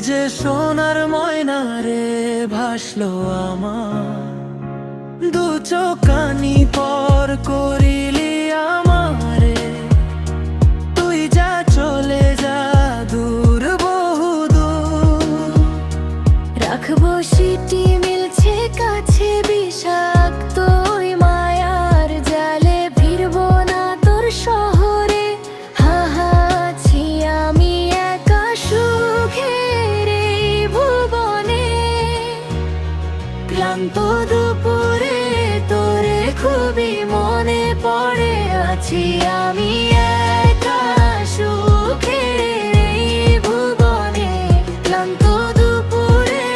যে সোনার ময়না রে ভাসলো আমার, দু চোখানি পর করিলি আমারে। তুই যা চলে যা দূর বহু দূর, রাখবো সিটি মিলছে কাছে বিষাক্ত ওই মায়ার জালে। ফিরবো না তোর শহরে, হাহা আছি আমি একা সুখের এই ভুবনে। ক্লান্ত দুপুরে তোরে খুবই মনে পড়ে, আছি আমি একা সুখের এই ভুবনে। ক্লান্ত দুপুরে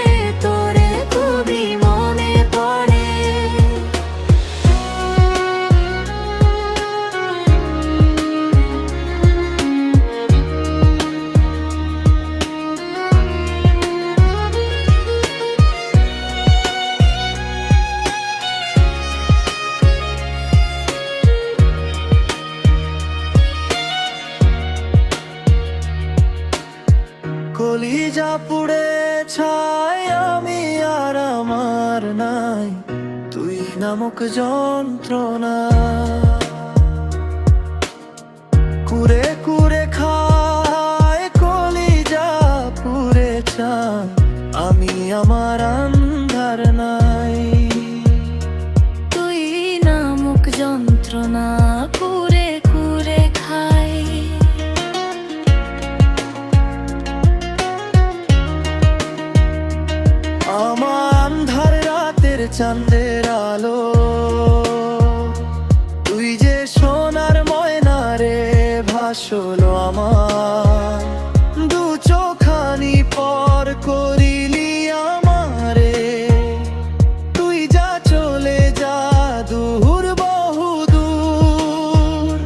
তোরে খুবই মনে পড়ে। কলিজা পুড়ে ছাই আমি আর আমার নাই, তুই নামক যন্ত্রণা। কুরে কুরে খায় কলিজা পুড়ে ছাই আমি আমার আন্ধার নাই। তুই নামক যন্ত্রণা কুরে কুরে খাই। আমার আন্ধার রাতের চাঁদের আলো, তুই যে সোনার ময়না রে ভাসলো আমার। দু চোখানি পর করিলি আমারে, তুই যা চলে যা দূর বহু দূর।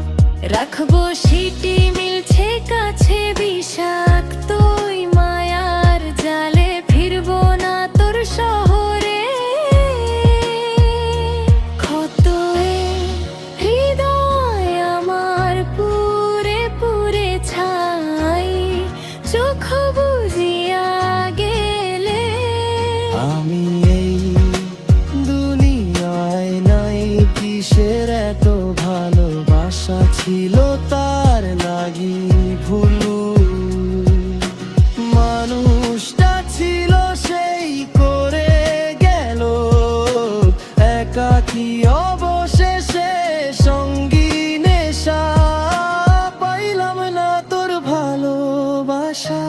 রাখবো সিটি মিলছে কাছে বিষাক্ত ওই মায়ার জালে। ফিরবো না তোর শহরে, ক্ষত এ হৃদয় আমার পুরে পুরে ছাই। চোখ বুজিয়া গেলে আমি এই দুনিয়ায় নাই, কিসের এত ভালোবাসা ছিল তার লাগি ভুলু। মানুষটা ছিল সেই করে গেল একাকী অবশেষে সঙ্গী নেশা। পাইলাম না তোর ভালোবাসা।